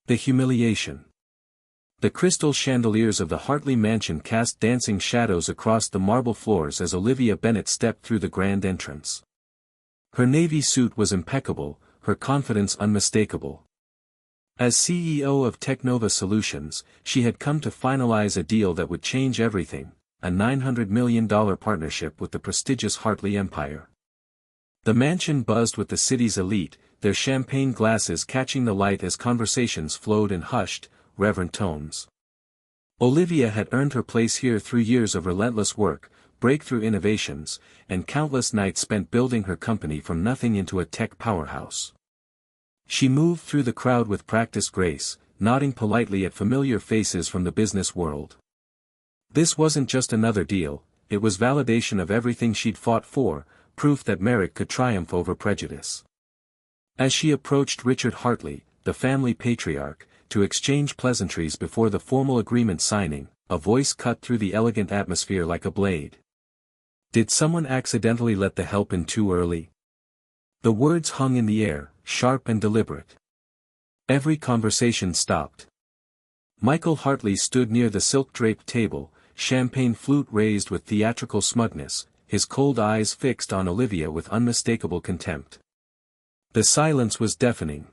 The humiliation. The crystal chandeliers of the Hartley mansion cast dancing shadows across the marble floors as Olivia Bennett stepped through the grand entrance. Her navy suit was impeccable, her confidence unmistakable. As CEO of Technova Solutions, she had come to finalize a deal that would change everything, a $900 million partnership with the prestigious Hartley empire. The mansion buzzed with the city's elite, their champagne glasses catching the light as conversations flowed in hushed, reverent tones. Olivia had earned her place here through years of relentless work, breakthrough innovations, and countless nights spent building her company from nothing into a tech powerhouse. She moved through the crowd with practiced grace, nodding politely at familiar faces from the business world. This wasn't just another deal, it was validation of everything she'd fought for, proof that merit could triumph over prejudice. As she approached Richard Hartley, the family patriarch, to exchange pleasantries before the formal agreement signing, a voice cut through the elegant atmosphere like a blade. "Did someone accidentally let the help in too early?" The words hung in the air, sharp and deliberate. Every conversation stopped. Michael Hartley stood near the silk-draped table, champagne flute raised with theatrical smugness, his cold eyes fixed on Olivia with unmistakable contempt. The silence was deafening.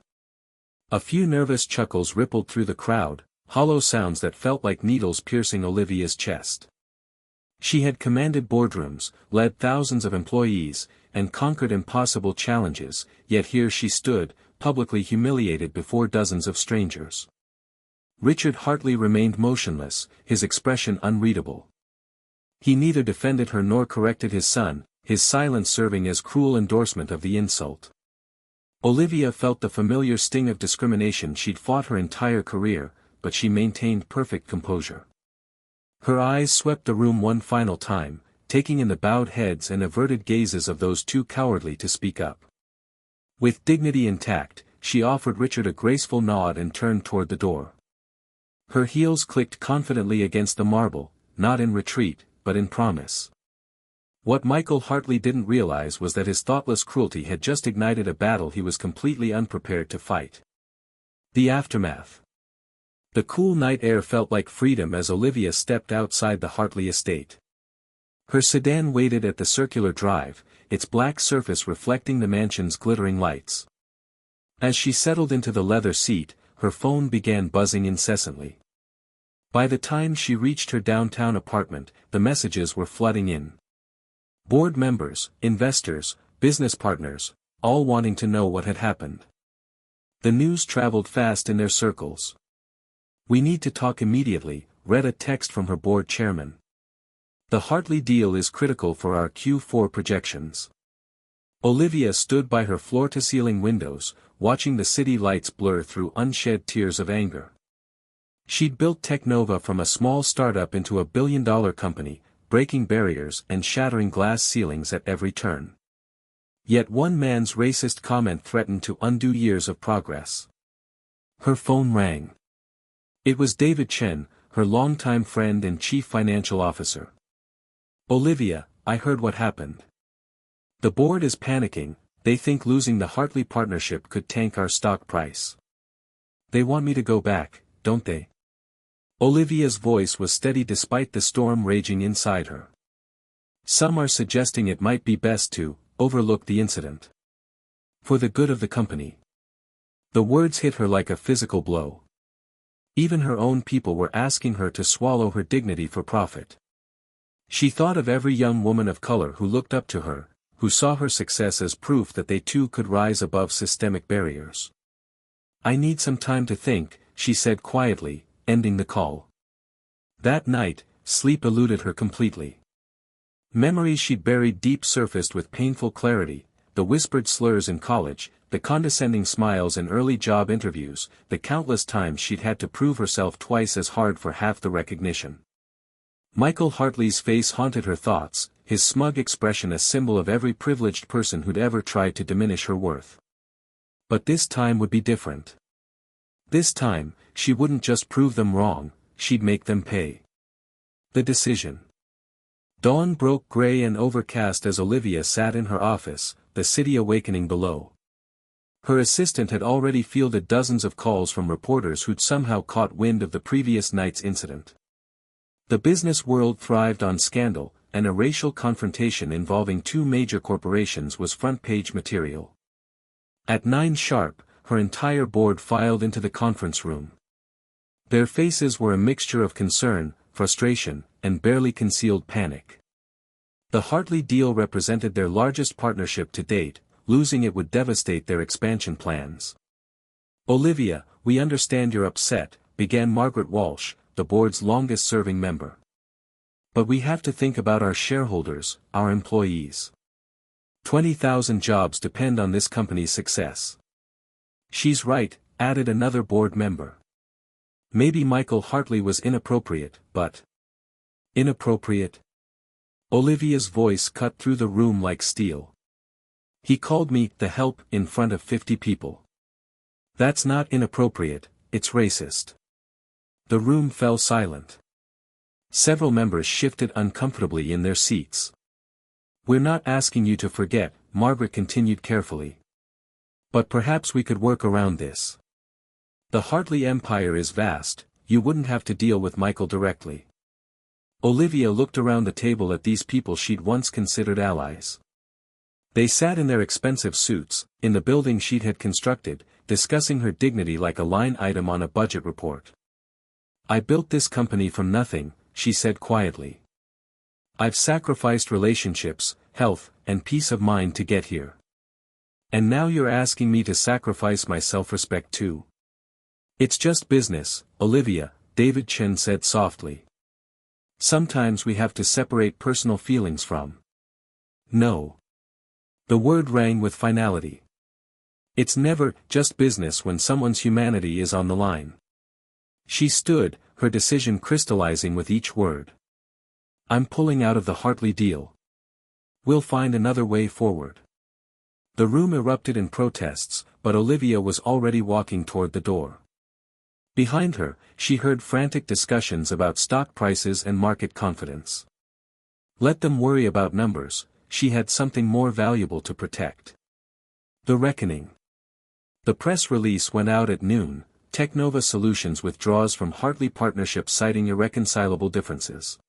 A few nervous chuckles rippled through the crowd, hollow sounds that felt like needles piercing Olivia's chest. She had commanded boardrooms, led thousands of employees, and conquered impossible challenges, yet here she stood, publicly humiliated before dozens of strangers. Richard Hartley remained motionless, his expression unreadable. He neither defended her nor corrected his son, his silence serving as cruel endorsement of the insult. Olivia felt the familiar sting of discrimination she'd fought her entire career, but she maintained perfect composure. Her eyes swept the room one final time, taking in the bowed heads and averted gazes of those too cowardly to speak up. With dignity intact, she offered Richard a graceful nod and turned toward the door. Her heels clicked confidently against the marble, not in retreat, but in promise. What Michael Hartley didn't realize was that his thoughtless cruelty had just ignited a battle he was completely unprepared to fight. The aftermath. The cool night air felt like freedom as Olivia stepped outside the Hartley estate. Her sedan waited at the circular drive, its black surface reflecting the mansion's glittering lights. As she settled into the leather seat, her phone began buzzing incessantly. By the time she reached her downtown apartment, the messages were flooding in. Board members, investors, business partners, all wanting to know what had happened. The news traveled fast in their circles. "We need to talk immediately," read a text from her board chairman. "The Hartley deal is critical for our Q4 projections." Olivia stood by her floor-to-ceiling windows, watching the city lights blur through unshed tears of anger. She'd built Technova from a small startup into a billion-dollar company, breaking barriers and shattering glass ceilings at every turn. Yet one man's racist comment threatened to undo years of progress. Her phone rang. It was David Chen, her longtime friend and chief financial officer. "Olivia, I heard what happened. The board is panicking, they think losing the Hartley partnership could tank our stock price. They want me to go back, don't they?" Olivia's voice was steady despite the storm raging inside her. "Some are suggesting it might be best to overlook the incident. For the good of the company." The words hit her like a physical blow. Even her own people were asking her to swallow her dignity for profit. She thought of every young woman of color who looked up to her, who saw her success as proof that they too could rise above systemic barriers. "I need some time to think," she said quietly, ending the call. That night, sleep eluded her completely. Memories she'd buried deep surfaced with painful clarity, the whispered slurs in college, the condescending smiles in early job interviews, the countless times she'd had to prove herself twice as hard for half the recognition. Michael Hartley's face haunted her thoughts, his smug expression a symbol of every privileged person who'd ever tried to diminish her worth. But this time would be different. This time, she wouldn't just prove them wrong, she'd make them pay. The decision. Dawn broke gray and overcast as Olivia sat in her office, the city awakening below. Her assistant had already fielded dozens of calls from reporters who'd somehow caught wind of the previous night's incident. The business world thrived on scandal, and a racial confrontation involving two major corporations was front-page material. At 9 sharp, her entire board filed into the conference room. Their faces were a mixture of concern, frustration, and barely concealed panic. The Hartley deal represented their largest partnership to date. Losing it would devastate their expansion plans. "Olivia, we understand you're upset," began Margaret Walsh, the board's longest-serving member. "But we have to think about our shareholders, our employees. 20,000 jobs depend on this company's success." "She's right," added another board member. "Maybe Michael Hartley was inappropriate, but..." "Inappropriate?" Olivia's voice cut through the room like steel. "He called me the help in front of 50 people. That's not inappropriate, it's racist." The room fell silent. Several members shifted uncomfortably in their seats. "We're not asking you to forget," Margaret continued carefully. "But perhaps we could work around this. The Hartley empire is vast, you wouldn't have to deal with Michael directly." Olivia looked around the table at these people she'd once considered allies. They sat in their expensive suits, in the building she'd had constructed, discussing her dignity like a line item on a budget report. "I built this company from nothing," she said quietly. "I've sacrificed relationships, health, and peace of mind to get here. And now you're asking me to sacrifice my self-respect too?" "It's just business, Olivia," David Chen said softly. "Sometimes we have to separate personal feelings from..." "No." The word rang with finality. "It's never just business when someone's humanity is on the line." She stood, her decision crystallizing with each word. "I'm pulling out of the Hartley deal. We'll find another way forward." The room erupted in protests, but Olivia was already walking toward the door. Behind her, she heard frantic discussions about stock prices and market confidence. Let them worry about numbers, she had something more valuable to protect. The reckoning. The press release went out at noon. Technova Solutions withdraws from Hartley partnership citing irreconcilable differences.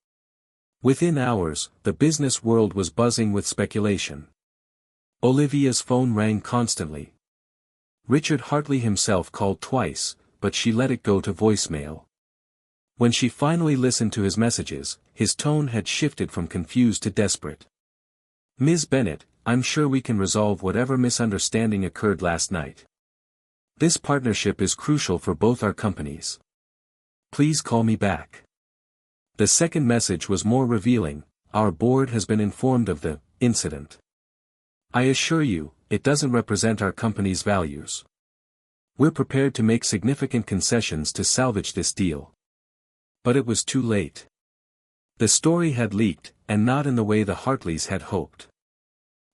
Within hours, the business world was buzzing with speculation. Olivia's phone rang constantly. Richard Hartley himself called twice, but she let it go to voicemail. When she finally listened to his messages, his tone had shifted from confused to desperate. "Ms. Bennett, I'm sure we can resolve whatever misunderstanding occurred last night. This partnership is crucial for both our companies. Please call me back." The second message was more revealing. "Our board has been informed of the incident. I assure you, it doesn't represent our company's values. We're prepared to make significant concessions to salvage this deal." But it was too late. The story had leaked, and not in the way the Hartleys had hoped.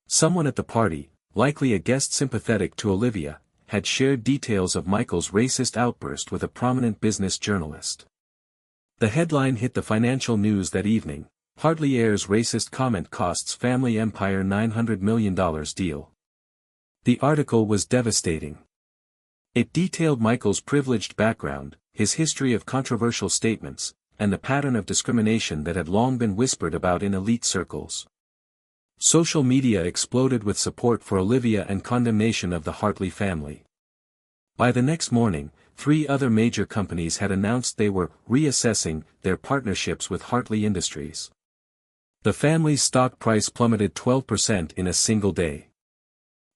Someone at the party, likely a guest sympathetic to Olivia, had shared details of Michael's racist outburst with a prominent business journalist. The headline hit the financial news that evening: "Hartley airs racist comment costs family empire $900 million deal." The article was devastating. It detailed Michael's privileged background, his history of controversial statements, and the pattern of discrimination that had long been whispered about in elite circles. Social media exploded with support for Olivia and condemnation of the Hartley family. By the next morning, 3 other major companies had announced they were reassessing their partnerships with Hartley Industries. The family's stock price plummeted 12% in a single day.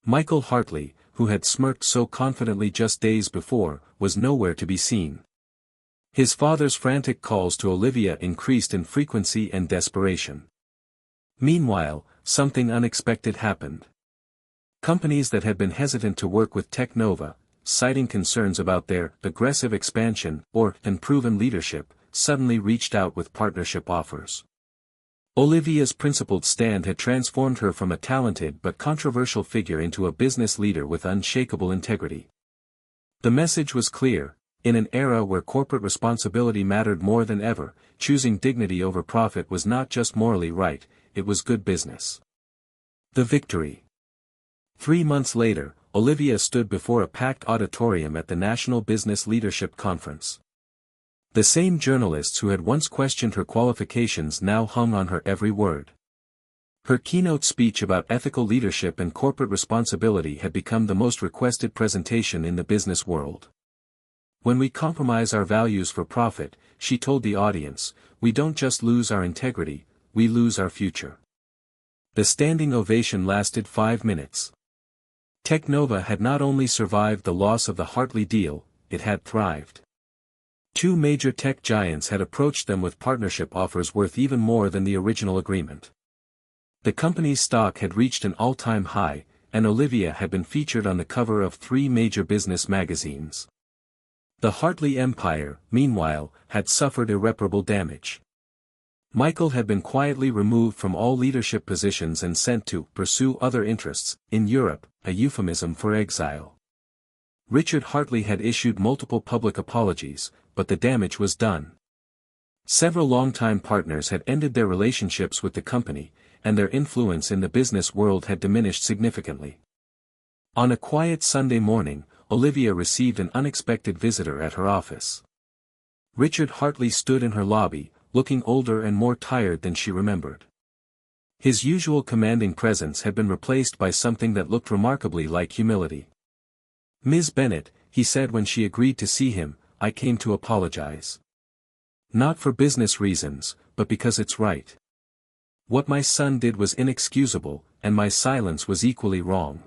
Michael Hartley, who had smirked so confidently just days before, was nowhere to be seen. His father's frantic calls to Olivia increased in frequency and desperation. Meanwhile, something unexpected happened. Companies that had been hesitant to work with Technova, citing concerns about their aggressive expansion or unproven leadership, suddenly reached out with partnership offers. Olivia's principled stand had transformed her from a talented but controversial figure into a business leader with unshakable integrity. The message was clear: in an era where corporate responsibility mattered more than ever, choosing dignity over profit was not just morally right, it was good business. The victory. 3 months later, Olivia stood before a packed auditorium at the National Business Leadership Conference. The same journalists who had once questioned her qualifications now hung on her every word. Her keynote speech about ethical leadership and corporate responsibility had become the most requested presentation in the business world. When we compromise our values for profit, she told the audience, we don't just lose our integrity, we lose our future. The standing ovation lasted 5 minutes. Technova had not only survived the loss of the Hartley deal, it had thrived. 2 major tech giants had approached them with partnership offers worth even more than the original agreement. The company's stock had reached an all-time high, and Olivia had been featured on the cover of 3 major business magazines. The Hartley empire, meanwhile, had suffered irreparable damage. Michael had been quietly removed from all leadership positions and sent to pursue other interests, in Europe, a euphemism for exile. Richard Hartley had issued multiple public apologies, but the damage was done. Several longtime partners had ended their relationships with the company, and their influence in the business world had diminished significantly. On a quiet Sunday morning, Olivia received an unexpected visitor at her office. Richard Hartley stood in her lobby, looking older and more tired than she remembered. His usual commanding presence had been replaced by something that looked remarkably like humility. "Ms. Bennett," he said when she agreed to see him, "I came to apologize. Not for business reasons, but because it's right. What my son did was inexcusable, and my silence was equally wrong."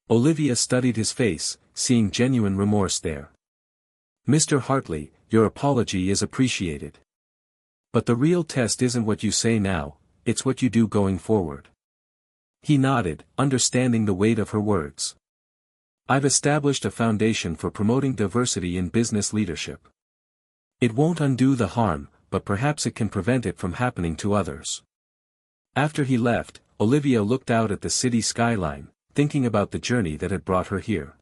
Olivia studied his face, seeing genuine remorse there. "Mr. Hartley, your apology is appreciated. But the real test isn't what you say now, it's what you do going forward." He nodded, understanding the weight of her words. "I've established a foundation for promoting diversity in business leadership. It won't undo the harm, but perhaps it can prevent it from happening to others." After he left, Olivia looked out at the city skyline, thinking about the journey that had brought her here.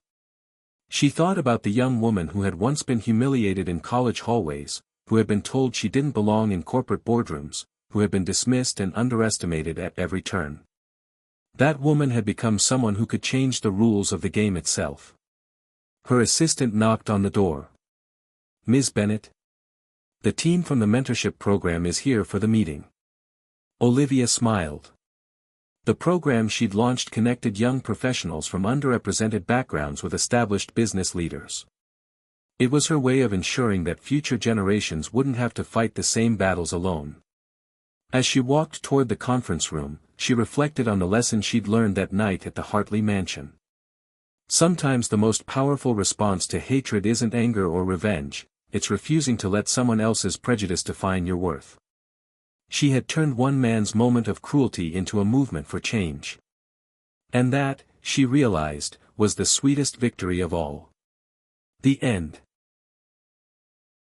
She thought about the young woman who had once been humiliated in college hallways, who had been told she didn't belong in corporate boardrooms, who had been dismissed and underestimated at every turn. That woman had become someone who could change the rules of the game itself. Her assistant knocked on the door. "Ms. Bennett? The team from the mentorship program is here for the meeting." Olivia smiled. The program she'd launched connected young professionals from underrepresented backgrounds with established business leaders. It was her way of ensuring that future generations wouldn't have to fight the same battles alone. As she walked toward the conference room, she reflected on the lesson she'd learned that night at the Hartley mansion. Sometimes the most powerful response to hatred isn't anger or revenge, it's refusing to let someone else's prejudice define your worth. She had turned one man's moment of cruelty into a movement for change. And that, she realized, was the sweetest victory of all. The end.